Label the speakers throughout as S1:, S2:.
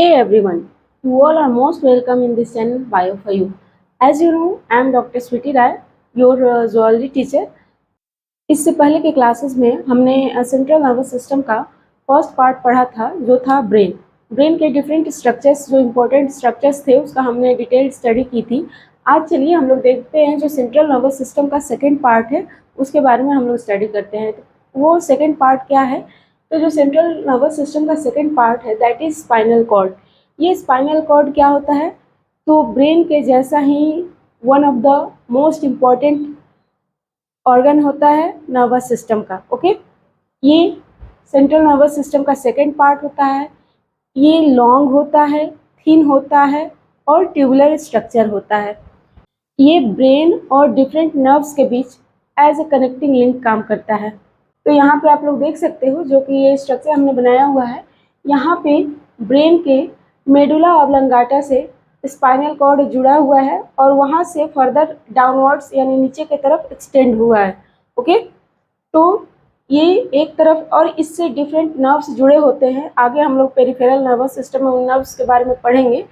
S1: Hey everyone, you all are most welcome in this channel Bio for You. As you know, I am Dr. Sweety Rai, your zoology teacher. इससे पहले के classes में हमने central nervous system का first part पढ़ा था जो था ब्रेन। ब्रेन के डिफरेंट स्ट्रक्चर्स जो इम्पोर्टेंट स्ट्रक्चर्स थे उसका हमने डिटेल्ड स्टडी की थी। आज चलिए हम लोग देखते हैं जो सेंट्रल नर्वस सिस्टम का सेकेंड पार्ट है उसके बारे में हम लोग स्टडी करते हैं। तो वो सेकेंड पार्ट क्या है? तो जो सेंट्रल नर्वस सिस्टम का सेकेंड पार्ट है दैट इज स्पाइनल कॉर्ड। ये स्पाइनल कॉर्ड क्या होता है? तो ब्रेन के जैसा ही one of the most important organ होता है नर्वस सिस्टम का। ओके, ये सेंट्रल नर्वस सिस्टम का सेकेंड पार्ट होता है। ये लॉन्ग होता है, थिन होता है और ट्यूबुलर स्ट्रक्चर होता है। ये ब्रेन और डिफरेंट नर्व्स के बीच एज ए कनेक्टिंग लिंक काम करता है। तो यहाँ पे आप लोग देख सकते हो जो कि ये स्ट्रक्चर हमने बनाया हुआ है। यहाँ पे ब्रेन के मेडुला ऑब्लंगाटा से स्पाइनल कॉर्ड जुड़ा हुआ है और वहाँ से फर्दर डाउनवर्ड्स यानी नीचे की तरफ एक्सटेंड हुआ है। ओके, तो ये एक तरफ और इससे डिफरेंट नर्व्स जुड़े होते हैं। आगे हम लोग पेरिफेरल नर्वस सिस्टम में उन नर्व्स के बारे में पढ़ेंगे।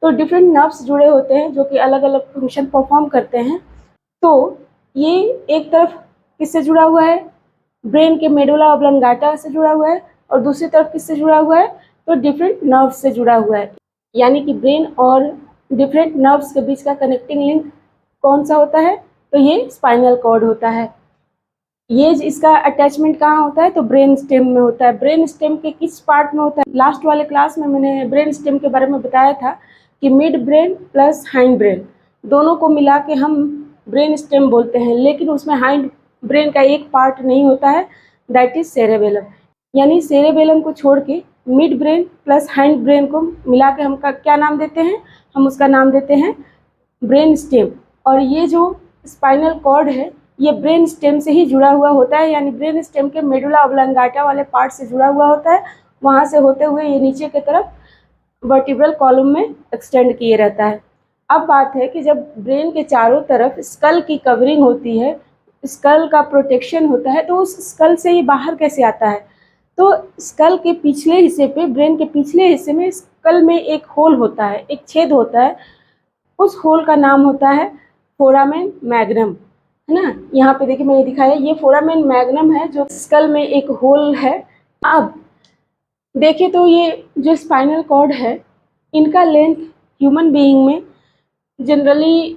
S1: तो डिफरेंट नर्व्स जुड़े होते हैं जो कि अलग अलग फंक्शन परफॉर्म करते हैं। तो ये एक तरफ किससे जुड़ा हुआ है? ब्रेन के मेडुला ऑब्लंगाटा से जुड़ा हुआ है और दूसरी तरफ किससे जुड़ा हुआ है? तो डिफरेंट नर्व्स से जुड़ा हुआ है। यानी कि ब्रेन और डिफरेंट नर्व्स के बीच का कनेक्टिंग लिंक कौन सा होता है? तो ये स्पाइनल कॉर्ड होता है। ये इसका अटैचमेंट कहाँ होता है? तो ब्रेन स्टेम में होता है। ब्रेन स्टेम के किस पार्ट में होता है? लास्ट वाले क्लास में मैंने ब्रेन स्टेम के बारे में बताया था कि mid brain plus hind brain दोनों को मिला के हम ब्रेन स्टेम बोलते हैं, लेकिन उसमें हाइंड ब्रेन का एक पार्ट नहीं होता है, दैट इज सेरेबेलम। यानी सेरेबेलम को छोड़ के mid brain plus hind brain को मिला के हम क्या नाम देते हैं? हम उसका नाम देते हैं ब्रेन स्टेम। और ये जो स्पाइनल कॉर्ड है ये ब्रेन स्टेम से ही जुड़ा हुआ होता है, यानी ब्रेन स्टेम के मेडुला ऑब्लंगाटा वाले पार्ट से जुड़ा हुआ होता है। वहाँ से होते हुए ये नीचे की तरफ वर्टिब्रल कॉलम में एक्सटेंड किए रहता है। अब बात है कि जब ब्रेन के चारों तरफ स्कल की कवरिंग होती है, स्कल का प्रोटेक्शन होता है, तो उस स्कल से ये बाहर कैसे आता है? तो स्कल के पिछले हिस्से पे, ब्रेन के पिछले हिस्से में स्कल में एक होल होता है, एक छेद होता है। उस होल का नाम होता है फोरामेन मैग्नम, है ना। यहाँ पे देखिए मैंने दिखाया, ये फोरामेन मैग्नम है जो स्कल में एक होल है। अब देखिए तो ये जो स्पाइनल कॉर्ड है इनका लेंथ ह्यूमन बीइंग में जनरली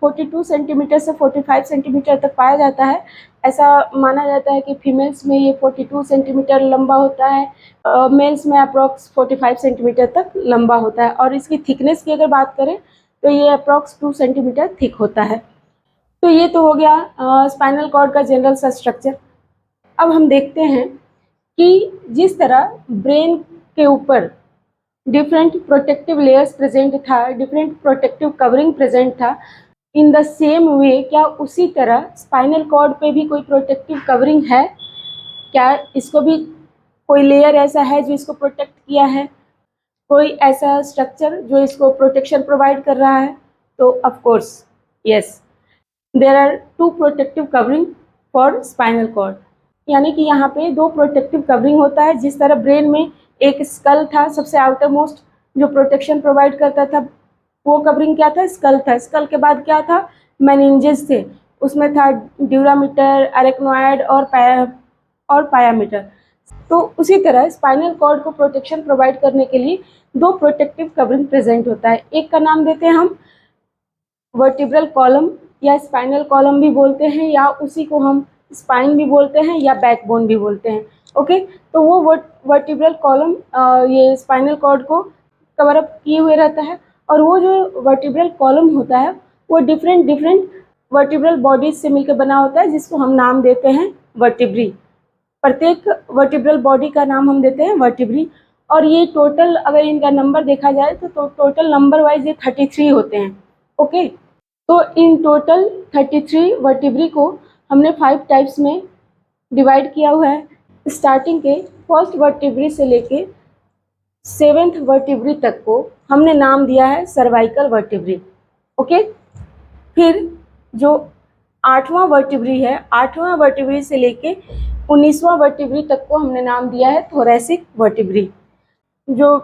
S1: 42 सेंटीमीटर से 45 सेंटीमीटर तक पाया जाता है। ऐसा माना जाता है कि फीमेल्स में ये 42 सेंटीमीटर लंबा होता है, मेल्स में अप्रॉक्स 45 सेंटीमीटर तक लंबा होता है। और इसकी थिकनेस की अगर बात करें तो ये अप्रॉक्स 2 सेंटीमीटर थिक होता है। तो ये तो हो गया स्पाइनल कॉर्ड का जनरल सा स्ट्रक्चर। अब हम देखते हैं कि जिस तरह ब्रेन के ऊपर डिफरेंट प्रोटेक्टिव लेयर्स प्रेजेंट था, डिफरेंट प्रोटेक्टिव कवरिंग प्रेजेंट था, इन द सेम वे क्या उसी तरह स्पाइनल कॉर्ड पे भी कोई प्रोटेक्टिव कवरिंग है? क्या इसको भी कोई लेयर ऐसा है जो इसको प्रोटेक्ट किया है? कोई ऐसा स्ट्रक्चर जो इसको प्रोटेक्शन प्रोवाइड कर रहा है? तो of course yes, there are two protective covering for spinal cord. यानी कि यहाँ पे दो प्रोटेक्टिव कवरिंग होता है। जिस तरह ब्रेन में एक स्कल था सबसे आउटर मोस्ट जो प्रोटेक्शन प्रोवाइड करता था, वो कवरिंग क्या था? स्कल था। स्कल के बाद क्या था? मेनिंजेस थे, उसमें था ड्यूरामीटर, अरेक्नोइड और पायामीटर। तो उसी तरह स्पाइनल कॉर्ड को प्रोटेक्शन प्रोवाइड करने के लिए दो प्रोटेक्टिव कवरिंग प्रेजेंट होता है। एक का नाम देते हैं हम वर्टिब्रल कॉलम या स्पाइनल कॉलम भी बोलते हैं, या उसी को हम स्पाइन भी बोलते हैं या बैकबोन भी बोलते हैं। ओके, तो वो वर्टिब्रल कॉलम ये स्पाइनल कॉर्ड को कवर अप किए हुए रहता है। और वो जो वर्टिब्रल कॉलम होता है वो डिफरेंट वर्टिब्रल बॉडीज से मिलकर बना होता है, जिसको हम नाम देते हैं वर्टिब्री। प्रत्येक वर्टिब्रल बॉडी का नाम हम देते हैं वर्टिब्री। और ये टोटल अगर इनका नंबर देखा जाए तो टोटल नंबर वाइज ये 33 होते हैं। ओके, तो इन टोटल 33 वर्टिब्री को हमने 5 टाइप्स में डिवाइड किया हुआ है। स्टार्टिंग के फर्स्ट वर्टिब्री से लेके 7th वर्टिब्री तक को हमने नाम दिया है सर्वाइकल वर्टिब्री। ओके, फिर जो 8वां वर्टिब्री है, 8वां वर्टिब्री से लेके 19वां वर्टिब्री तक को हमने नाम दिया है थोरैसिक वर्टिब्री। जो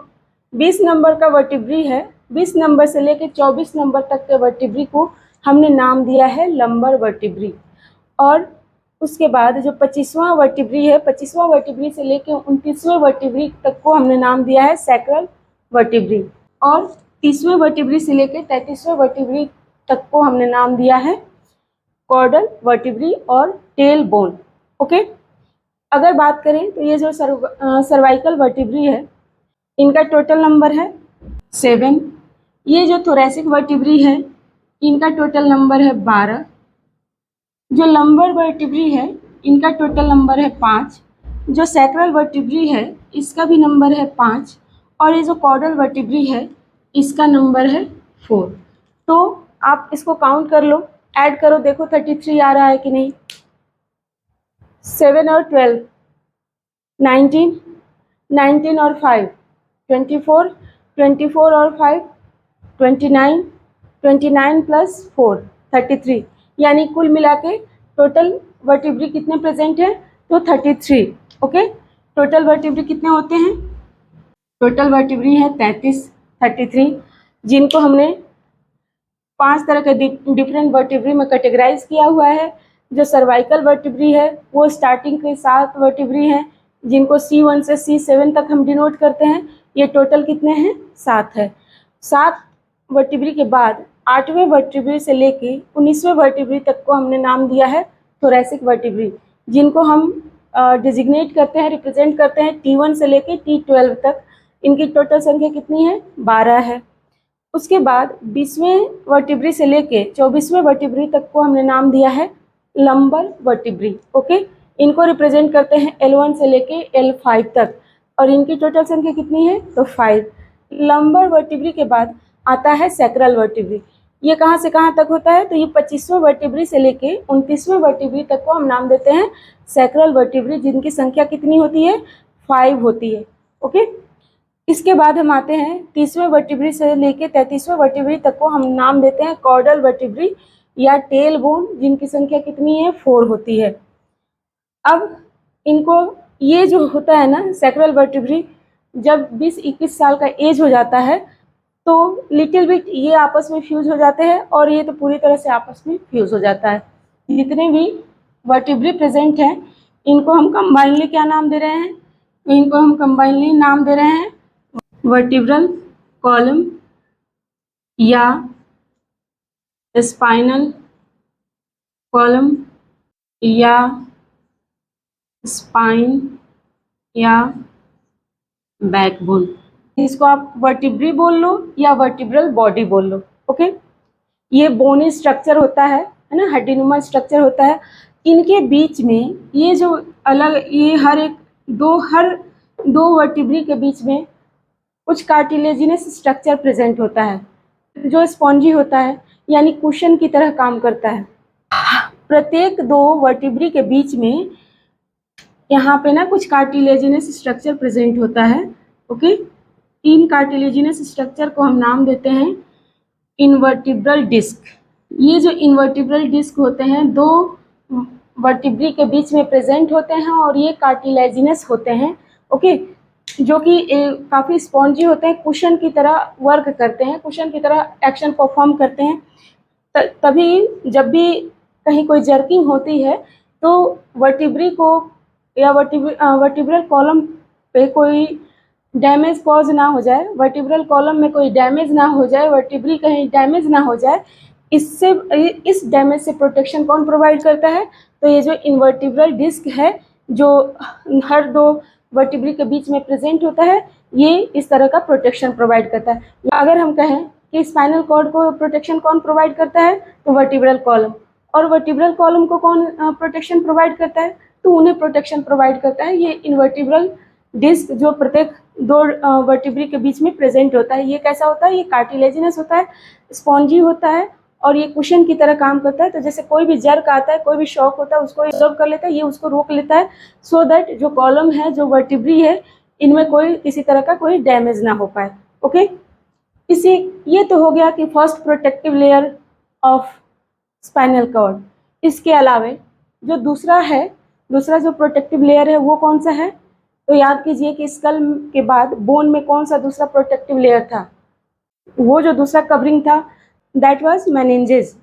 S1: 20 नंबर का वर्टिब्री है, 20 नंबर से लेकर 24 नंबर तक के वर्टिब्री को हमने नाम दिया है लंबर वर्टिब्री। और उसके बाद जो 25वां वर्टिब्री है, 25वां वर्टिब्री से लेकर 29वें वर्टिब्री तक को हमने नाम दिया है सैक्रल वर्टिब्री। और 30वें वर्टिब्री से लेकर 33वें वर्टिब्री तक को हमने नाम दिया है कॉर्डल वर्टिब्री और टेल बोन। ओके, अगर बात करें तो ये जो सर्वाइकल वर्टिब्री है, इनका टोटल नंबर है 7। ये जो थोरेसिक वर्टिब्री है, इनका टोटल नंबर है 12। जो लंबर वर्टिब्री है, इनका टोटल नंबर है 5। जो सैक्रल वर्टिब्री है, इसका भी नंबर है 5। और ये जो कॉर्डल वर्टिब्री है, इसका नंबर है 4। तो आप इसको काउंट कर लो, ऐड करो, देखो 33 आ रहा है कि नहीं। 7 और 12 19, 19 और 5 24, 24 और 5 29, 29 प्लस 4 33, यानी कुल मिला के टोटल वर्टिब्री कितने प्रेजेंट है, तो 33। ओके, टोटल वर्टिब्री कितने होते हैं, टोटल वर्टिब्री है 33, जिनको हमने 5 तरह के डिफरेंट वर्टिब्री में कैटेगराइज किया हुआ है। जो सर्वाइकल वर्टिब्री है, वो स्टार्टिंग के 7 वर्टिब्री हैं, जिनको C1 से C7 तक हम डिनोट करते हैं। ये टोटल कितने हैं, 7 है। 7 वर्टिब्री के बाद 8वें वर्टिब्री से लेके 19वें वर्टिब्री तक को हमने नाम दिया है थोरेसिक वर्टिब्री, जिनको हम डिजिग्नेट करते हैं, रिप्रेजेंट करते हैं T1 से लेके T12 तक। इनकी टोटल संख्या कितनी है, 12 है। उसके बाद 20वें वर्टिब्री से लेके 24वें वर्टिब्री तक को हमने नाम दिया है लंबर वर्टिब्री। ओके, इनको रिप्रेजेंट करते हैं L1 से लेके L5 तक, और इनकी टोटल संख्या कितनी है, तो 5। लंबर वर्टिब्री के बाद आता है सैक्रल वर्टिब्री। ये कहाँ से कहाँ तक होता है, तो ये 25वें वर्टिब्री से लेके 29वें वर्टिब्री तक को हम नाम देते हैं सैक्रल वर्टिब्री, जिनकी संख्या कितनी होती है, 5 होती है। ओके, इसके बाद हम आते हैं 30वें वर्टिब्री से लेके 33वें वर्टिब्री तक को हम नाम देते हैं कॉर्डल वर्टिब्री या टेल बोन, जिनकी संख्या कितनी है, 4 होती है। अब इनको, ये जो होता है ना सैक्रल वर्टिब्री, जब 20-21 साल का एज हो जाता है तो लिटिल बिट ये आपस में फ्यूज हो जाते हैं, और ये तो पूरी तरह से आपस में फ्यूज हो जाता है। जितने भी वर्टिब्री प्रेजेंट हैं, इनको हम कंबाइनली क्या नाम दे रहे हैं, तो इनको हम कंबाइनली नाम दे रहे हैं वर्टिब्रल कॉलम या स्पाइनल कॉलम या स्पाइन या बैकबोन। इसको आप वर्टिब्री बोल लो या वर्टिब्रल बॉडी बोल लो। ओके, ये बोनी स्ट्रक्चर होता है ना, हड्डीनुमा स्ट्रक्चर होता है। इनके बीच में ये जो अलग, ये हर दो वर्टिब्री के बीच में कुछ कार्टिलेजिनस स्ट्रक्चर प्रेजेंट होता है, जो स्पॉन्जी होता है, यानी कुशन की तरह काम करता है। प्रत्येक 2 वर्टिब्री के बीच में यहाँ पे ना कुछ कार्टिलेजिनस स्ट्रक्चर प्रेजेंट होता है। ओके, इन कार्टिलेजिनस स्ट्रक्चर को हम नाम देते हैं इनवर्टिब्रल डिस्क। ये जो इनवर्टिब्रल डिस्क होते हैं 2 वर्टिब्री के बीच में प्रेजेंट होते हैं, और ये कार्टिलेजिनस होते हैं। ओके, जो कि काफ़ी स्पॉन्जी होते हैं, कुशन की तरह वर्क करते हैं, कुशन की तरह एक्शन परफॉर्म करते हैं। तभी जब भी कहीं कोई जर्किंग होती है तो वर्टिब्री को या वर्टिब्रल कॉलम पे कोई डैमेज कॉज ना हो जाए, वर्टिब्रल कॉलम में कोई डैमेज ना हो जाए, वर्टिब्री कहीं डैमेज ना हो जाए, इससे इस डैमेज से प्रोटेक्शन कौन प्रोवाइड करता है, तो ये जो इनवर्टिब्रल डिस्क है, जो हर 2 वर्टिब्री के बीच में प्रेजेंट होता है, ये इस तरह का प्रोटेक्शन प्रोवाइड करता है। अगर हम कहें कि स्पाइनल कॉर्ड को प्रोटेक्शन कौन प्रोवाइड करता है, तो वर्टिब्रल कॉलम। और वर्टिब्रल कॉलम को कौन प्रोटेक्शन प्रोवाइड करता है, तो उन्हें प्रोटेक्शन प्रोवाइड करता है ये इनवर्टिब्रल डिस्क, जो प्रत्येक 2 वर्टिब्री के बीच में प्रेजेंट होता है। ये कैसा होता है, ये कार्टिलेजिनस होता है, स्पॉन्जी होता है, और ये कुशन की तरह काम करता है। तो जैसे कोई भी जर्क आता है, कोई भी शॉक होता है, उसको एब्जॉर्ब कर लेता है, ये उसको रोक लेता है, सो दैट जो कॉलम है, जो वर्टिब्री है, इनमें कोई किसी तरह का कोई डैमेज ना हो पाए। ओके, ये तो हो गया कि first protective layer of spinal cord. इसके अलावा जो दूसरा जो प्रोटेक्टिव लेयर है, वो कौन सा है, तो याद कीजिए कि स्कल के बाद बोन में कौन सा दूसरा प्रोटेक्टिव लेयर था, वो जो दूसरा कवरिंग था दैट वाज मेनिंजेस।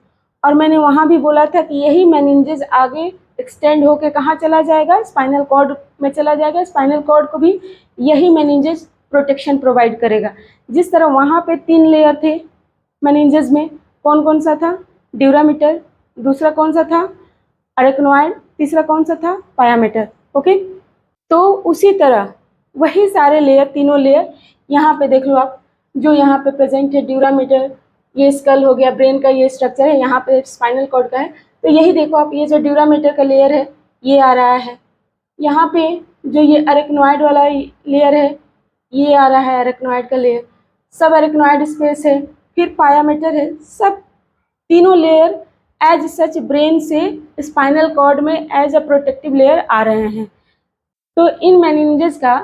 S1: और मैंने वहाँ भी बोला था कि यही मेनिंजेस आगे एक्सटेंड होके कहाँ चला जाएगा, स्पाइनल कॉर्ड में चला जाएगा। स्पाइनल कॉर्ड को भी यही मेनिंजेस प्रोटेक्शन प्रोवाइड करेगा। जिस तरह वहाँ पे 3 लेयर थे मेनिंजेस में, कौन कौन सा था, ड्यूरामीटर, दूसरा कौन सा था, अरेक्नोइड, तीसरा कौन सा था, पायामीटर। ओके, तो उसी तरह वही सारे लेयर, तीनों लेयर यहाँ पे देख लो आप, जो यहाँ पे प्रेजेंट है ड्यूरामीटर, ये स्कल हो गया, ब्रेन का ये स्ट्रक्चर है, यहाँ पे स्पाइनल कॉर्ड का है। तो यही देखो आप, ये जो ड्यूरामीटर का लेयर है ये आ रहा है, यहाँ पे जो ये अरेक्नोइड वाला लेयर है ये आ रहा है, अरेक्नोइड का लेयर, सब अरेक्नोइड स्पेस है। फिर पायामीटर है, सब तीनों लेयर एज सच ब्रेन से स्पाइनल कॉर्ड में एज अ प्रोटेक्टिव लेयर आ रहे हैं। तो इन मेनिंजेस का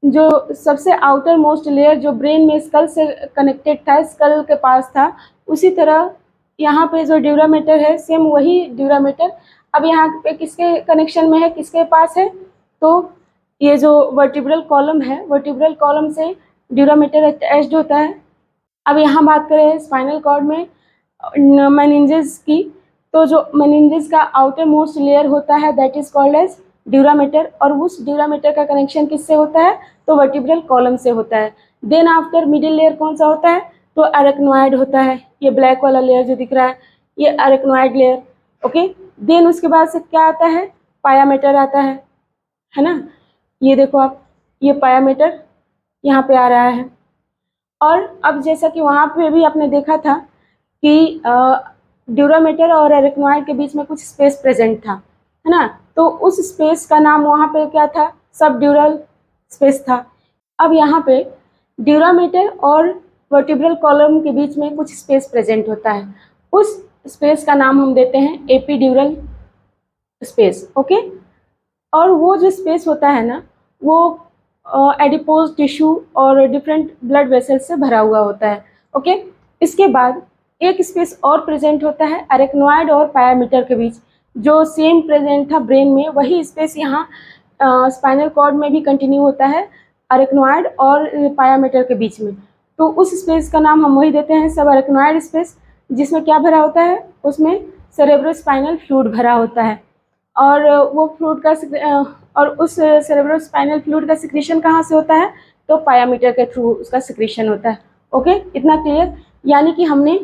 S1: जो सबसे आउटर मोस्ट लेयर जो ब्रेन में स्कल से कनेक्टेड था, स्कल के पास था, उसी तरह यहाँ पे जो ड्यूरामीटर है सेम वही ड्यूरामीटर अब यहाँ पे किसके कनेक्शन में है, किसके पास है, तो ये जो वर्टिब्रल कॉलम है, वर्टिब्रल कॉलम से ड्यूरामीटर अटैच्ड होता है। अब यहाँ बात करें स्पाइनल कॉर्ड में मेनिंजेस की, तो जो मेनिंजेस का आउटर मोस्ट लेयर होता है that is called as dura mater, और उस ड्यूरामीटर का कनेक्शन किससे होता है, तो वर्टिब्रल कॉलम से होता है। देन आफ्टर मिडिल लेयर कौन सा होता है, तो अरेक्नोइड होता है, ये ब्लैक वाला लेयर जो दिख रहा है ये अरेक्नोइड लेयर। ओके, देन उसके बाद से क्या आता है, पायामीटर आता है ना, ये देखो आप, ये पायामीटर यहाँ पे आ रहा है। और अब जैसा कि वहाँ पे भी आपने देखा था कि ड्यूरामीटर और अरेक्नोइड के बीच में कुछ स्पेस प्रेजेंट था, है ना, तो उस स्पेस का नाम वहाँ पे क्या था, सब ड्यूरल स्पेस था। अब यहाँ पे ड्यूरामीटर और वर्टिब्रल कॉलम के बीच में कुछ स्पेस प्रेजेंट होता है, उस स्पेस का नाम हम देते हैं एपीड्यूरल स्पेस। ओके, और वो जो स्पेस होता है ना, वो एडिपोज टिश्यू और डिफरेंट ब्लड वेसल से भरा हुआ होता है। ओके, इसके बाद एक स्पेस और प्रेजेंट होता है अरेक्नोइड और पायामीटर के बीच, जो सेम प्रेजेंट था ब्रेन में, वही स्पेस यहाँ स्पाइनल कॉर्ड में भी कंटिन्यू होता है अरेक्नोइड और पायामीटर के बीच में। तो उस स्पेस का नाम हम वही देते हैं सब अरेक्नोइड स्पेस, जिसमें क्या भरा होता है, उसमें सेरेब्रोस्पाइनल फ्लूइड भरा होता है। और वो फ्लूइड का और उस सेरेब्रोस्पाइनल फ्लूइड का सिक्रीशन कहाँ से होता है, तो पायामीटर के थ्रू उसका सिक्रीशन होता है। ओके, इतना क्लियर। यानी कि हमने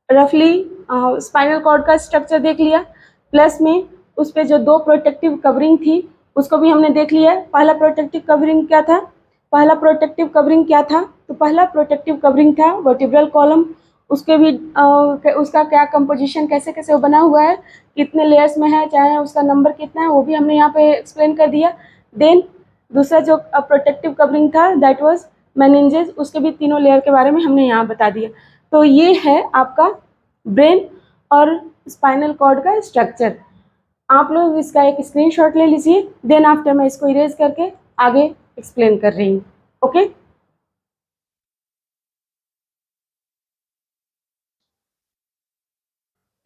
S1: रफली स्पाइनल कॉर्ड का स्ट्रक्चर देख लिया, प्लस में उस पर जो 2 प्रोटेक्टिव कवरिंग थी उसको भी हमने देख लिया। पहला प्रोटेक्टिव कवरिंग क्या था, पहला प्रोटेक्टिव कवरिंग क्या था, तो पहला प्रोटेक्टिव कवरिंग था वर्टिब्रल कॉलम, उसके भी उसका क्या कंपोजिशन, कैसे कैसे वो बना हुआ है, कितने लेयर्स में है, चाहे उसका नंबर कितना है, वो भी हमने यहाँ पे एक्सप्लेन कर दिया। देन दूसरा जो प्रोटेक्टिव कवरिंग था दैट वाज मेनिंजेस, उसके भी तीनों लेयर के बारे में हमने यहाँ बता दिया। तो ये है आपका ब्रेन और स्पाइनल कॉर्ड का स्ट्रक्चर। आप लोग इसका एक स्क्रीनशॉट ले लीजिए, देन आफ्टर मैं इसको इरेज करके आगे एक्सप्लेन कर रही हूँ। ओके,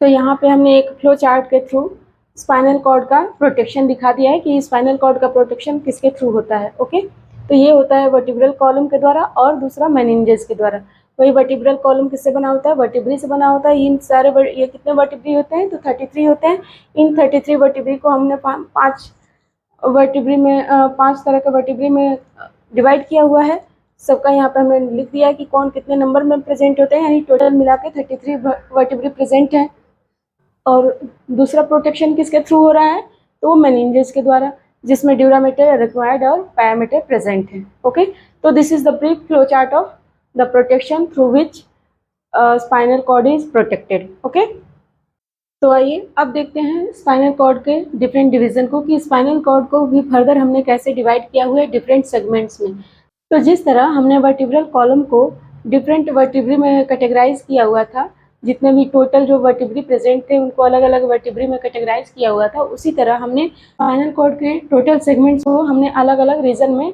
S1: तो यहाँ पे हमने एक फ्लो चार्ट के थ्रू स्पाइनल कॉर्ड का प्रोटेक्शन दिखा दिया है कि स्पाइनल कॉर्ड का प्रोटेक्शन किसके थ्रू होता है। ओके, तो ये होता है वर्टिब्रल कॉलम के द्वारा और दूसरा मेनिंजेस के द्वारा। वही वर्टिब्रल कॉलम किससे बना होता है, वर्टिब्री से बना होता है। इन सारे ये कितने वर्टिब्री होते हैं, तो 33 होते हैं। इन 33 वर्टिब्री को हमने 5 वर्टिब्री में 5 तरह के वर्टिब्री में डिवाइड किया हुआ है। सबका यहाँ पे हमने लिख दिया है कि कौन कितने नंबर में प्रेजेंट होते हैं, यानी टोटल मिला के 33 वर्टिब्री प्रेजेंट है। और दूसरा प्रोटेक्शन किसके थ्रू हो रहा है, तो वो मेनिंजेस के द्वारा, जिसमें ड्यूरामीटर, अरेक्नोइड और पायामीटर प्रेजेंट है। ओके, तो this is the brief flow chart of the protection through which spinal cord is protected. Okay, तो आइए अब देखते हैं स्पाइनल कॉर्ड के डिफरेंट डिवीजन को, कि स्पाइनल कॉर्ड को भी फर्दर हमने कैसे डिवाइड किया हुआ है डिफरेंट सेगमेंट्स में। तो जिस तरह हमने वर्टिब्रल कॉलम को डिफरेंट वर्टिब्री में कैटेगराइज किया हुआ था, जितने भी टोटल जो वर्टिब्री प्रेजेंट थे उनको अलग अलग वर्टिब्री में कैटेगराइज किया हुआ था, उसी तरह हमने स्पाइनल कॉर्ड के टोटल सेगमेंट्स को हमने अलग अलग रीजन में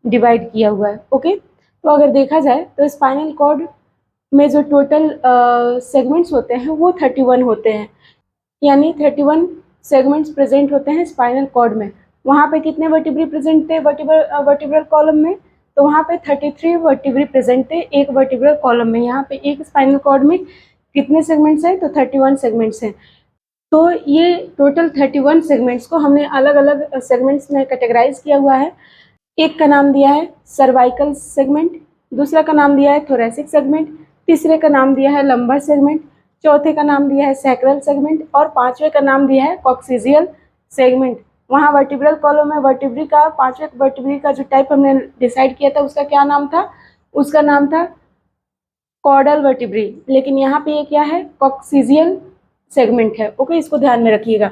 S1: डिवाइड किया हुआ है। ओके, तो अगर देखा जाए तो स्पाइनल कॉर्ड में जो टोटल सेगमेंट्स होते हैं वो 31 होते हैं, यानी 31 सेगमेंट्स प्रेजेंट होते हैं स्पाइनल कॉर्ड में। वहाँ पे कितने वर्टिब्री प्रेजेंट थे वर्टिब्रल कॉलम में? तो वहाँ पे 33 वर्टिब्री प्रेजेंट थे एक वर्टिब्रल कॉलम में। यहाँ पे एक स्पाइनल कॉर्ड में कितने सेगमेंट्स हैं? तो 31 सेगमेंट्स हैं। तो ये टोटल 31 सेगमेंट्स को हमने अलग अलग सेगमेंट्स में कैटेगराइज किया हुआ है। एक का नाम दिया है सर्वाइकल सेगमेंट, दूसरा का नाम दिया है थोरेसिक सेगमेंट, तीसरे का नाम दिया है लंबर सेगमेंट, चौथे का नाम दिया है सैक्रल सेगमेंट और पांचवे का नाम दिया है कॉक्सिजियल सेगमेंट। वहाँ वर्टिब्रल कॉलम में वर्टिब्री का पांचवे वर्टिब्री का जो टाइप हमने डिसाइड किया था उसका क्या नाम था? उसका नाम था कॉर्डल वर्टिब्री, लेकिन यहाँ पे ये क्या है? कॉक्सिजियल सेगमेंट है। ओके, इसको ध्यान में रखिएगा।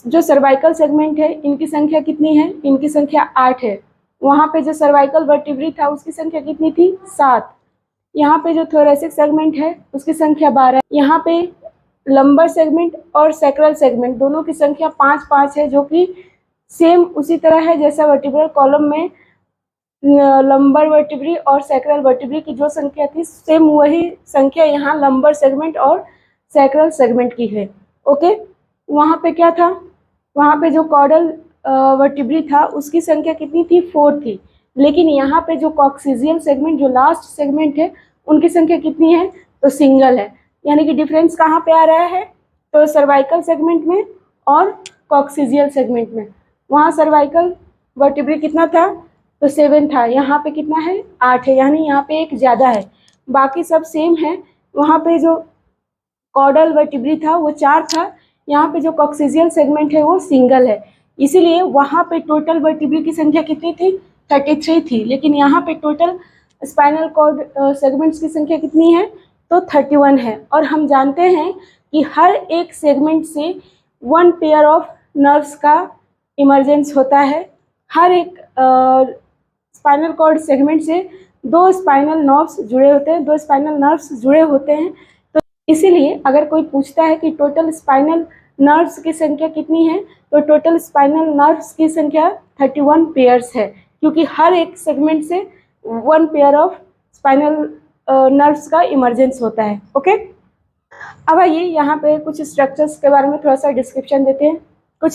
S1: जो सर्वाइकल सेगमेंट है इनकी संख्या कितनी है? इनकी संख्या 8 है। वहाँ पे जो सर्वाइकल वर्टिब्री था उसकी संख्या कितनी थी? 7। यहाँ पे जो थोरेसिक सेगमेंट है उसकी संख्या 12। यहाँ पे लंबर सेगमेंट और सैक्रल सेगमेंट दोनों की संख्या 5-5 है, जो कि सेम उसी तरह है जैसा वर्टिब्रल कॉलम में लंबर वर्टिब्री और सैक्रल वर्टिब्री की जो संख्या थी, सेम वही संख्या यहाँ लंबर सेगमेंट और सैक्रल सेगमेंट की है। ओके, वहाँ पे क्या था? वहाँ पे जो कॉर्डल वर्टिब्री था उसकी संख्या कितनी थी? 4 थी। लेकिन यहाँ पे जो कॉक्सिजियल सेगमेंट जो लास्ट सेगमेंट है उनकी संख्या कितनी है? तो सिंगल है। यानी कि डिफरेंस कहाँ पे आ रहा है? तो सर्वाइकल सेगमेंट में और कॉक्सिजियल सेगमेंट में। वहाँ सर्वाइकल वर्टिब्री कितना था? तो 7 था। यहाँ पे कितना है? 8 है, यानी यहाँ पे एक ज़्यादा है। बाकी सब सेम है। वहाँ पे जो कॉर्डल वर्टिब्री था वो 4 था, यहाँ पे जो कॉक्सिजियल सेगमेंट है वो सिंगल है। इसीलिए वहाँ पे टोटल वर्टिब्री की संख्या कितनी थी? 33 थी। लेकिन यहाँ पे टोटल स्पाइनल कॉर्ड सेगमेंट्स की संख्या कितनी है? तो 31 है। और हम जानते हैं कि हर एक सेगमेंट से 1 पेयर ऑफ नर्व्स का इमर्जेंस होता है। हर एक स्पाइनल कॉर्ड सेगमेंट से 2 स्पाइनल नर्व्स जुड़े होते हैं, 2 स्पाइनल नर्व्स जुड़े होते हैं। तो इसीलिए अगर कोई पूछता है कि टोटल स्पाइनल नर्व्स की संख्या कितनी है, तो टोटल स्पाइनल नर्व्स की संख्या 31 पेयर्स है, क्योंकि हर एक सेगमेंट से 1 पेयर ऑफ स्पाइनल नर्व्स का इमर्जेंस होता है। ओके, अब आइए यहाँ पे कुछ स्ट्रक्चर्स के बारे में थोड़ा सा डिस्क्रिप्शन देते हैं, कुछ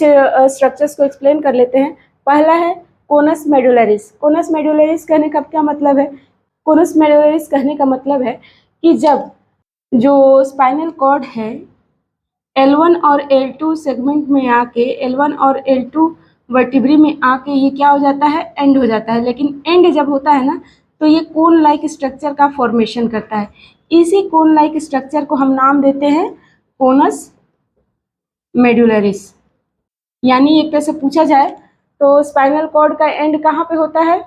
S1: स्ट्रक्चर्स को एक्सप्लेन कर लेते हैं। पहला है कोनस मेडुलरिस। कोनस मेडुलरिस कहने का क्या मतलब है? कोनस मेडुलरिस कहने का मतलब है कि जब जो स्पाइनल कॉर्ड है L1 और L2 सेगमेंट में आके L1 और L2 वर्टिब्री में आके ये क्या हो जाता है? एंड हो जाता है। लेकिन एंड जब होता है ना तो ये कोन लाइक स्ट्रक्चर का फॉर्मेशन करता है। इसी कोन लाइक स्ट्रक्चर को हम नाम देते हैं कोनस मेडुलरिस। यानी एक तरह से पूछा जाए तो स्पाइनल कॉर्ड का एंड कहाँ पे होता है?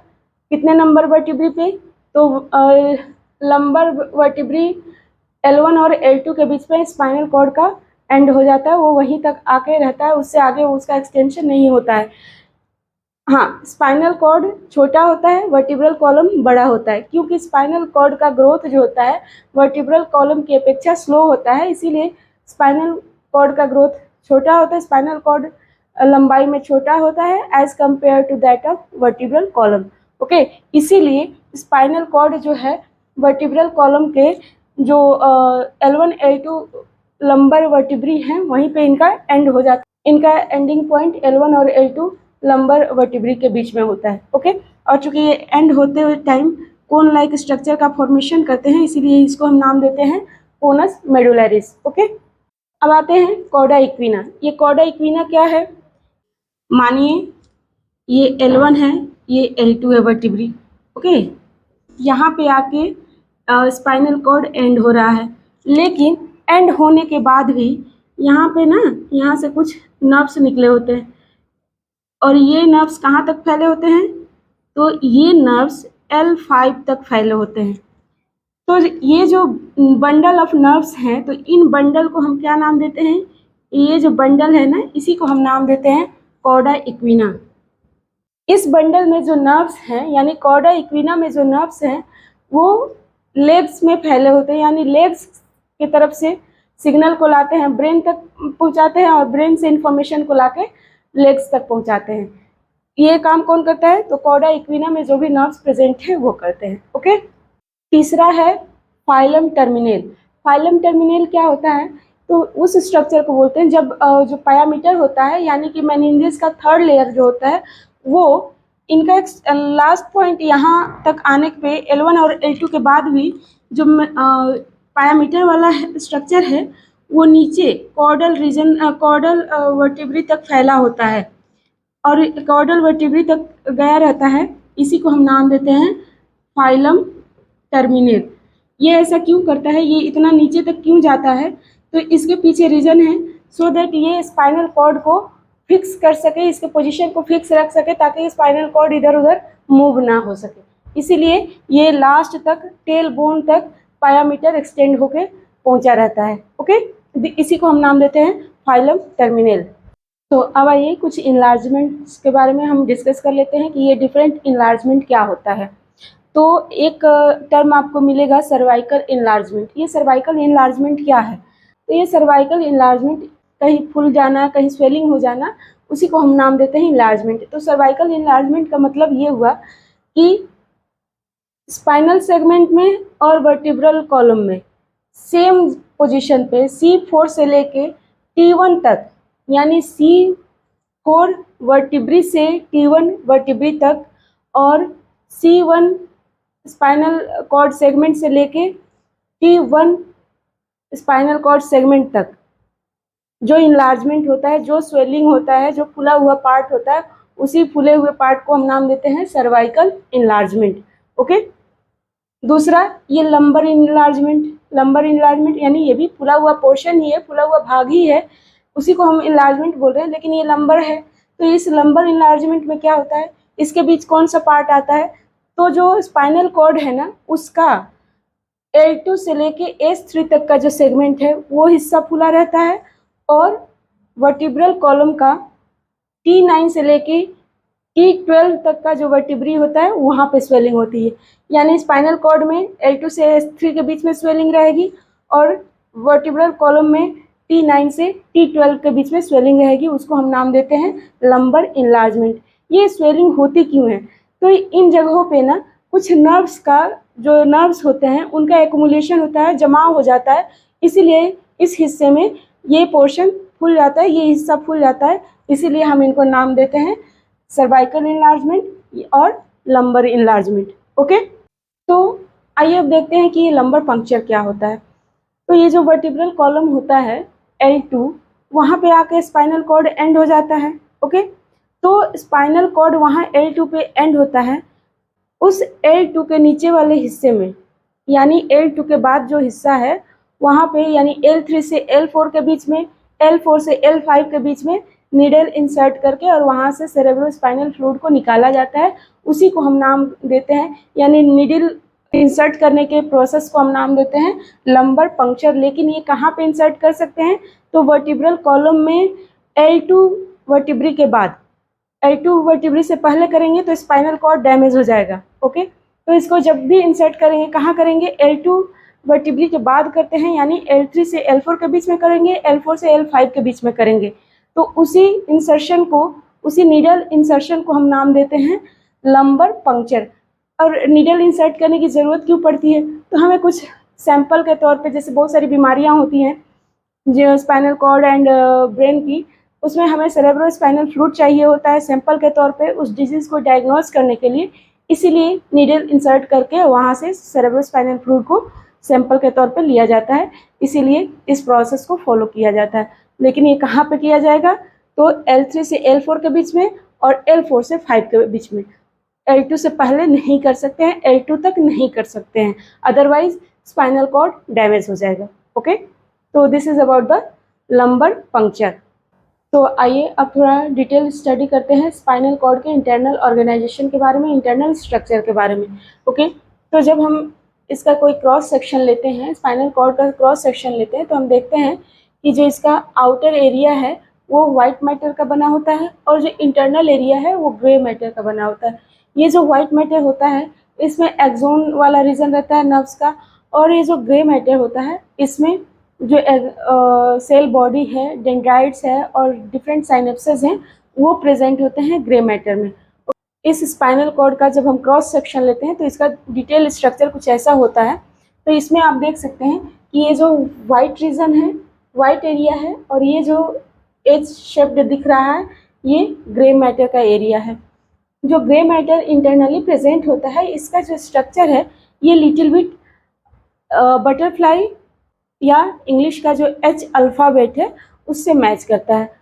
S1: कितने नंबर वर्टिब्री पे? तो लंबर वर्टिब्री L1 और L2 के बीच में स्पाइनल कॉर्ड का एंड हो जाता है, वो वहीं तक आके रहता है, उससे आगे उसका एक्सटेंशन नहीं होता है। हाँ, स्पाइनल कॉर्ड छोटा होता है, वर्टिब्रल कॉलम बड़ा होता है, क्योंकि स्पाइनल कॉर्ड का ग्रोथ जो होता है वर्टिब्रल कॉलम की अपेक्षा स्लो होता है, इसीलिए स्पाइनल कॉर्ड का ग्रोथ छोटा होता है। स्पाइनल कॉर्ड लंबाई में छोटा होता है as compare to that of vertebral column. Okay, इसीलिए स्पाइनल कॉर्ड जो है वर्टिब्रल कॉलम के जो L1 L2 लंबर वर्टिब्री हैं वहीं पे इनका एंड हो जाता है। इनका एंडिंग पॉइंट L1 और L2 लंबर वर्टिब्री के बीच में होता है। ओके, और चूंकि ये एंड होते हुए टाइम कोन लाइक स्ट्रक्चर का फॉर्मेशन करते हैं, इसीलिए इसको हम नाम देते हैं कोनस मेडुलरिस। ओके, अब आते हैं कॉर्डा इक्विना। ये कॉर्डा इक्विना क्या है? मानिए ये L1 है, ये L2 है वर्टिब्री। ओके, यहाँ पे आके स्पाइनल कॉर्ड एंड हो रहा है, लेकिन एंड होने के बाद भी यहाँ पे ना यहाँ से कुछ नर्व्स निकले होते हैं, और ये नर्व्स कहाँ तक फैले होते हैं? तो ये नर्व्स L5 तक फैले होते हैं। तो ये जो बंडल ऑफ नर्व्स हैं, तो इन बंडल को हम क्या नाम देते हैं? ये जो बंडल है ना, इसी को हम नाम देते हैं कॉर्डा इक्विना। इस बंडल में जो नर्व्स हैं, यानी कॉर्डा इक्विना में जो नर्व्स हैं, वो लेग्स में फैले होते हैं, यानी लेग्स की तरफ से सिग्नल को लाते हैं, ब्रेन तक पहुंचाते हैं, और ब्रेन से इंफॉर्मेशन को लाके लेग्स तक पहुंचाते हैं। ये काम कौन करता है? तो कॉर्डा इक्विना में जो भी नर्व्स प्रेजेंट है वो करते हैं। ओके, तीसरा है फाइलम टर्मिनेल। फाइलम टर्मिनेल क्या होता है? तो उस स्ट्रक्चर को बोलते हैं जब जो पायामीटर होता है यानी कि मेनिंजेस का थर्ड लेयर जो होता है वो इनका एक लास्ट पॉइंट यहाँ तक आने पे L1 और L2 के बाद भी जो पायामीटर वाला स्ट्रक्चर है वो नीचे कॉर्डल रीजन कॉर्डल वर्टिब्री तक फैला होता है और कॉर्डल वर्टिब्री तक गया रहता है। इसी को हम नाम देते हैं फाइलम टर्मिनेट। ये ऐसा क्यों करता है, ये इतना नीचे तक क्यों जाता है, तो इसके पीछे रीज़न है सो दैट ये स्पाइनल कॉर्ड को फिक्स कर सके, इसके पोजीशन को फिक्स रख सके ताकि स्पाइनल कॉर्ड इधर उधर मूव ना हो सके। इसीलिए ये लास्ट तक टेल बोन तक पायामीटर एक्सटेंड होके पहुंचा रहता है। ओके, इसी को हम नाम देते हैं फाइलम टर्मिनल। तो अब आइए कुछ इनलार्जमेंट्स के बारे में हम डिस्कस कर लेते हैं कि ये डिफरेंट इनलार्जमेंट क्या होता है। तो एक टर्म आपको मिलेगा सर्वाइकल इनलार्जमेंट। ये सर्वाइकल इनलार्जमेंट क्या है, तो ये सर्वाइकल इनलार्जमेंट कहीं फूल जाना, कहीं स्वेलिंग हो जाना, उसी को हम नाम देते हैं इनलार्जमेंट। तो सर्वाइकल इनलार्जमेंट का मतलब ये हुआ कि स्पाइनल सेगमेंट में और वर्टिब्रल कॉलम में सेम पोजीशन पे C4 से लेके T1 तक, यानी C4 वर्टिब्री से T1 वर्टिब्री तक और C1 स्पाइनल कॉर्ड सेगमेंट से लेके T1 स्पाइनल कॉर्ड सेगमेंट तक जो इनलार्जमेंट होता है, जो स्वेलिंग होता है, जो फूला हुआ पार्ट होता है, उसी फूले हुए पार्ट को हम नाम देते हैं सर्वाइकल इनलार्जमेंट। ओके, दूसरा ये लंबर इनलार्जमेंट। लंबर इनलार्जमेंट यानी ये भी फूला हुआ पोर्शन ही है, फूला हुआ भाग ही है, उसी को हम इनलार्जमेंट बोल रहे हैं, लेकिन ये लंबर है। तो इस लंबर इनलार्जमेंट में क्या होता है, इसके बीच कौन सा पार्ट आता है, तो जो स्पाइनल कॉर्ड है ना उसका L2 से लेके S3 तक का जो सेगमेंट है वो हिस्सा फूला रहता है और वर्टिब्रल कॉलम का T9 से लेके T12 तक का जो वर्टिब्री होता है वहाँ पे स्वेलिंग होती है। यानी स्पाइनल कॉर्ड में L2 से S3 के बीच में स्वेलिंग रहेगी और वर्टिब्रल कॉलम में T9 से T12 के बीच में स्वेलिंग रहेगी, उसको हम नाम देते हैं लंबर इनलार्जमेंट। ये स्वेलिंग होती क्यों है, तो इन जगहों पे ना कुछ नर्व्स का, जो नर्व्स होते हैं उनका एक्युमुलेशन होता है, जमाव हो जाता है, इसीलिए इस हिस्से में ये पोर्शन फूल जाता है, ये हिस्सा फूल जाता है, इसीलिए हम इनको नाम देते हैं सर्वाइकल इनलार्जमेंट और लंबर इनलार्जमेंट। ओके, तो आइए अब देखते हैं कि ये लंबर पंक्चर क्या होता है। तो ये जो वर्टिब्रल कॉलम होता है L2, वहाँ पे आके स्पाइनल कॉर्ड एंड हो जाता है। ओके, तो स्पाइनल कॉर्ड वहाँ L2 पे एंड होता है, उस L2 के नीचे वाले हिस्से में, यानी L2 के बाद जो हिस्सा है वहाँ पे, यानी L3 से L4 के बीच में, L4 से L5 के बीच में नीडल इंसर्ट करके और वहाँ से सेरेब्रोस्पाइनल फ्लूइड को निकाला जाता है, उसी को हम नाम देते हैं, यानी नीडल इंसर्ट करने के प्रोसेस को हम नाम देते हैं लंबर पंक्चर। लेकिन ये कहाँ पे इंसर्ट कर सकते हैं, तो वर्टिब्रल कॉलम में L2 वर्टिब्री के बाद, L2 वर्टिब्री से पहले करेंगे तो स्पाइनल कॉर्ड डैमेज हो जाएगा। ओके, तो इसको जब भी इंसर्ट करेंगे कहाँ करेंगे, L2 वर्टिब्री के बाद करते हैं, यानी L3 से L4 के बीच में करेंगे, L4 से L5 के बीच में करेंगे। तो उसी इंसर्शन को, उसी नीडल इंसर्शन को हम नाम देते हैं लंबर पंक्चर। और नीडल इंसर्ट करने की ज़रूरत क्यों पड़ती है, तो हमें कुछ सैंपल के तौर पे, जैसे बहुत सारी बीमारियां होती हैं जो स्पाइनल कॉर्ड एंड ब्रेन की, उसमें हमें सेरेब्रोस्पाइनल फ्लूइड चाहिए होता है सैंपल के तौर पे उस डिजीज़ को डायग्नोज करने के लिए, इसीलिए नीडल इंसर्ट करके वहाँ से सेरेब्रोस्पाइनल फ्लूइड को सैंपल के तौर पे लिया जाता है, इसीलिए इस प्रोसेस को फॉलो किया जाता है। लेकिन ये कहाँ पे किया जाएगा, तो L3 से L4 के बीच में और L4 से 5 के बीच में। L2 से पहले नहीं कर सकते हैं, L2 तक नहीं कर सकते हैं, अदरवाइज स्पाइनल कॉर्ड डैमेज हो जाएगा। ओके, तो this is about the lumbar puncture. तो आइए अब थोड़ा डिटेल स्टडी करते हैं स्पाइनल कॉर्ड के इंटरनल ऑर्गेनाइजेशन के बारे में, इंटरनल स्ट्रक्चर के बारे में। ओके, तो जब हम इसका कोई क्रॉस सेक्शन लेते हैं, स्पाइनल कॉर्ड का क्रॉस सेक्शन लेते हैं, तो हम देखते हैं कि जो इसका आउटर एरिया है वो वाइट मैटर का बना होता है और जो इंटरनल एरिया है वो ग्रे मैटर का बना होता है। ये जो वाइट मैटर होता है इसमें एक्सोन वाला रीजन रहता है नर्व्स का, और ये जो ग्रे मैटर होता है इसमें जो सेल बॉडी है, डेंड्राइट्स है और डिफरेंट साइनेप्सेस हैं वो प्रेजेंट होते हैं ग्रे मैटर में। इस स्पाइनल कॉर्ड का जब हम क्रॉस सेक्शन लेते हैं तो इसका डिटेल स्ट्रक्चर कुछ ऐसा होता है। तो इसमें आप देख सकते हैं कि ये जो वाइट रीजन है, वाइट एरिया है और ये जो एच शेप्ड दिख रहा है ये ग्रे मैटर का एरिया है। जो ग्रे मैटर इंटरनली प्रेजेंट होता है, इसका जो स्ट्रक्चर है ये लिटिल बिट बटरफ्लाई या इंग्लिश का जो एच अल्फ़ाबेट है उससे मैच करता है।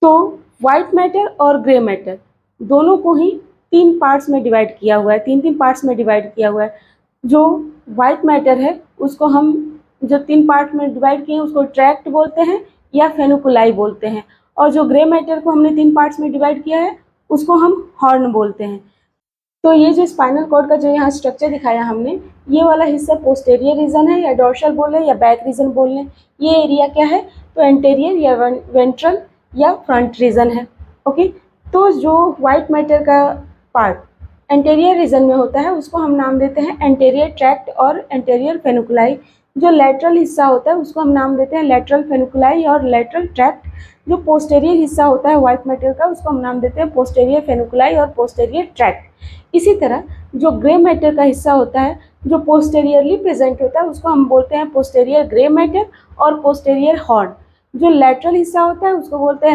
S1: तो वाइट मैटर और ग्रे मैटर दोनों को ही 3 पार्ट्स में डिवाइड किया हुआ है, 3 पार्ट्स में डिवाइड किया हुआ है। जो वाइट मैटर है उसको हम जो 3 पार्ट में डिवाइड किए हैं उसको ट्रैक्ट बोलते हैं या फेनुकुलाई बोलते हैं, और जो ग्रे मैटर को हमने 3 पार्ट्स में डिवाइड किया है उसको हम हॉर्न बोलते हैं। तो ये जो स्पाइनल कॉर्ड का जो यहाँ स्ट्रक्चर दिखाया हमने, ये वाला हिस्सा पोस्टेरियर रीजन है या डोर्सल बोल लें या बैक रीजन बोल लें। ये एरिया क्या है, तो एंटेरियर या वेंट्रल या फ्रंट रीजन है। ओके, तो जो वाइट मैटर का पार्ट एंटेरियर रीजन में होता है उसको हम नाम देते हैं एंटेरियर ट्रैक्ट और एंटेरियर फेनुकुलाई। जो लेटरल हिस्सा होता है उसको हम नाम देते हैं लेटरल फेनुकुलाई और लेटरल ट्रैक्ट। जो पोस्टेरियर हिस्सा होता है वाइट मैटर का उसको हम नाम देते हैं पोस्टेरियर फेनुकुलाई और पोस्टेरियर ट्रैक्ट। इसी तरह जो ग्रे मैटर का हिस्सा होता है जो पोस्टेरियरली प्रेजेंट होता है उसको हम बोलते हैं पोस्टेरियर ग्रे मैटर और पोस्टेरियर हॉर्न। जो लेटरल हिस्सा होता है उसको बोलते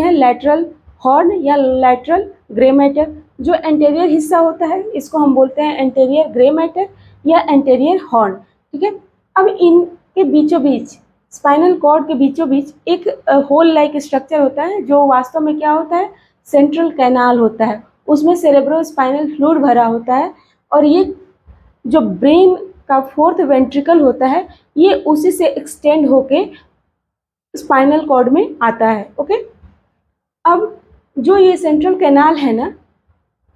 S1: हैं लेटरल हॉर्न या लेटरल ग्रे मैटर। जो एंटेरियर हिस्सा होता है इसको हम बोलते हैं एंटेरियर ग्रे मैटर या एंटेरियर हॉर्न। ठीक है, अब इनके बीचों बीच स्पाइनल कॉर्ड के बीचों बीच एक होल लाइक स्ट्रक्चर होता है जो वास्तव में क्या होता है, सेंट्रल कैनाल होता है। उसमें सेरेब्रोस्पाइनल फ्लूइड भरा होता है और ये जो ब्रेन का 4th वेंट्रिकल होता है ये उसी से एक्सटेंड होके स्पाइनल कॉर्ड में आता है। ओके, अब जो ये सेंट्रल कैनाल है ना,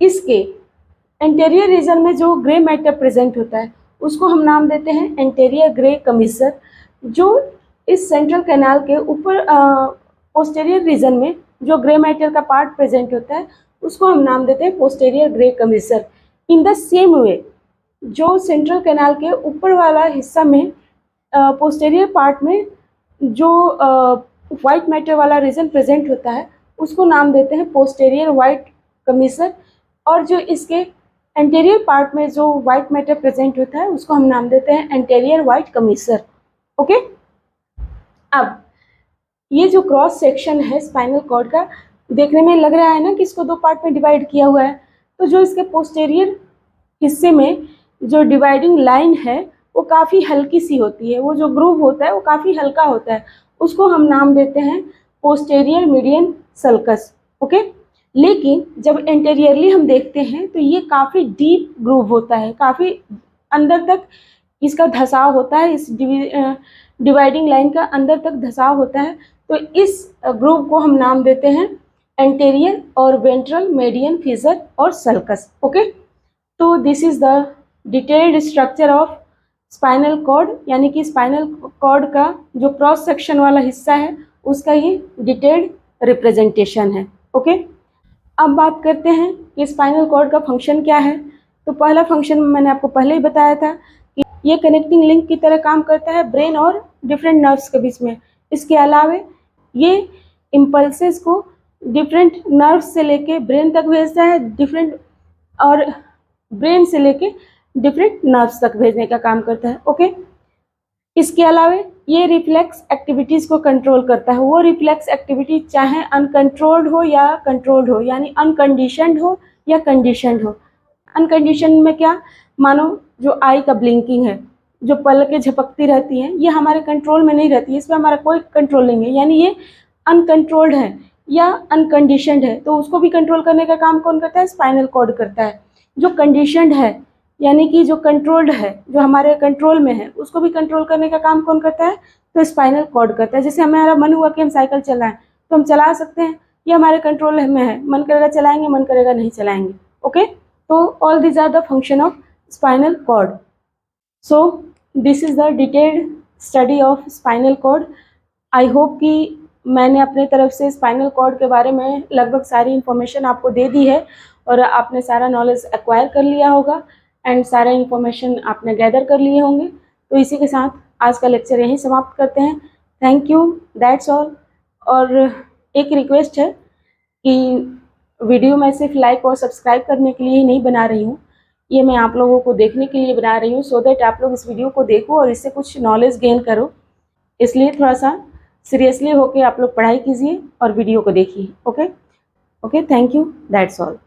S1: इसके एंटेरियर रीजन में जो ग्रे मैटर प्रेजेंट होता है उसको हम नाम देते हैं एंटेरियर ग्रे कमीसर। जो इस सेंट्रल कैनाल के ऊपर पोस्टेरियर रीजन में जो ग्रे मैटर का पार्ट प्रेजेंट होता है उसको हम नाम देते हैं posterior grey commissure. In the same way जो सेंट्रल कैनाल के ऊपर वाला हिस्सा में पोस्टेरियर पार्ट में जो वाइट मैटर वाला रीजन प्रेजेंट होता है उसको नाम देते हैं पोस्टेरियर वाइट कमीसर, और जो इसके एंटेरियर पार्ट में जो वाइट मैटर प्रेजेंट होता है उसको हम नाम देते हैं एंटेरियर वाइट कमीसर। ओके, अब ये जो क्रॉस सेक्शन है स्पाइनल कॉर्ड का, देखने में लग रहा है ना कि इसको 2 पार्ट में डिवाइड किया हुआ है। तो जो इसके पोस्टेरियर हिस्से में जो डिवाइडिंग लाइन है वो काफ़ी हल्की सी होती है, वो जो ग्रूव होता है वो काफ़ी हल्का होता है, उसको हम नाम देते हैं पोस्टेरियर मीडियन सल्कस। ओके, लेकिन जब एंटेरियरली हम देखते हैं तो ये काफ़ी डीप ग्रूव होता है, काफ़ी अंदर तक इसका धंसाव होता है, इस डिवाइडिंग लाइन का अंदर तक धंसाव होता है। तो इस ग्रूव को हम नाम देते हैं एंटेरियर और वेंट्रल मीडियन फिशर और सल्कस। ओके, तो this is the detailed structure of spinal cord, यानी कि स्पाइनल कॉर्ड का जो क्रॉस सेक्शन वाला हिस्सा है उसका ये डिटेल्ड रिप्रेजेंटेशन है। ओके, अब बात करते हैं कि स्पाइनल कॉर्ड का फंक्शन क्या है। तो पहला फंक्शन मैंने आपको पहले ही बताया था कि ये कनेक्टिंग लिंक की तरह काम करता है ब्रेन और डिफरेंट नर्व्स के बीच में। इसके अलावा ये इम्पल्सेस को डिफरेंट नर्व्स से लेके ब्रेन तक भेजता है, डिफरेंट और ब्रेन से लेके डिफरेंट नर्व्स तक भेजने का काम करता है। ओके, इसके अलावा ये रिफ्लेक्स एक्टिविटीज़ को कंट्रोल करता है। वो रिफ्लेक्स एक्टिविटी चाहे अनकंट्रोल्ड हो या कंट्रोल्ड हो, यानी अनकंडीशनड हो या कंडीशनड हो। अनकंडीशन में क्या, मानो जो आई का ब्लिंकिंग है, जो पलकें झपकती रहती हैं, ये हमारे कंट्रोल में नहीं रहती है, इस पर हमारा कोई कंट्रोल नहीं है, यानी ये अनकंट्रोल्ड है या अनकंडीशनड है। तो उसको भी कंट्रोल करने का काम कौन करता है, स्पाइनल कॉर्ड करता है। जो कंडीशनड है यानी कि जो कंट्रोल्ड है, जो हमारे कंट्रोल में है, उसको भी कंट्रोल करने का काम कौन करता है, तो स्पाइनल कॉर्ड करता है। जैसे हमारा मन हुआ कि हम साइकिल चलाएं तो हम चला सकते हैं, ये हमारे कंट्रोल में है, मन करेगा चलाएंगे, मन करेगा नहीं चलाएंगे। ओके, तो all these are the function of spinal cord. So this is the detailed study of spinal cord. I hope कि मैंने अपने तरफ से स्पाइनल कॉर्ड के बारे में लगभग सारी इन्फॉर्मेशन आपको दे दी है और आपने सारा नॉलेज एक्वायर कर लिया होगा एंड सारा इन्फॉर्मेशन आपने गैदर कर लिए होंगे। तो इसी के साथ आज का लेक्चर यहीं समाप्त करते हैं। Thank you, that's all. और एक रिक्वेस्ट है कि वीडियो मैं सिर्फ लाइक और सब्सक्राइब करने के लिए ही नहीं बना रही हूँ, ये मैं आप लोगों को देखने के लिए बना रही हूँ, सो दैट आप लोग इस वीडियो को देखो और इससे कुछ नॉलेज गेन करो। इसलिए थोड़ा सा सीरियसली होके आप लोग पढ़ाई कीजिए और वीडियो को देखिए। Okay okay, thank you, that's all.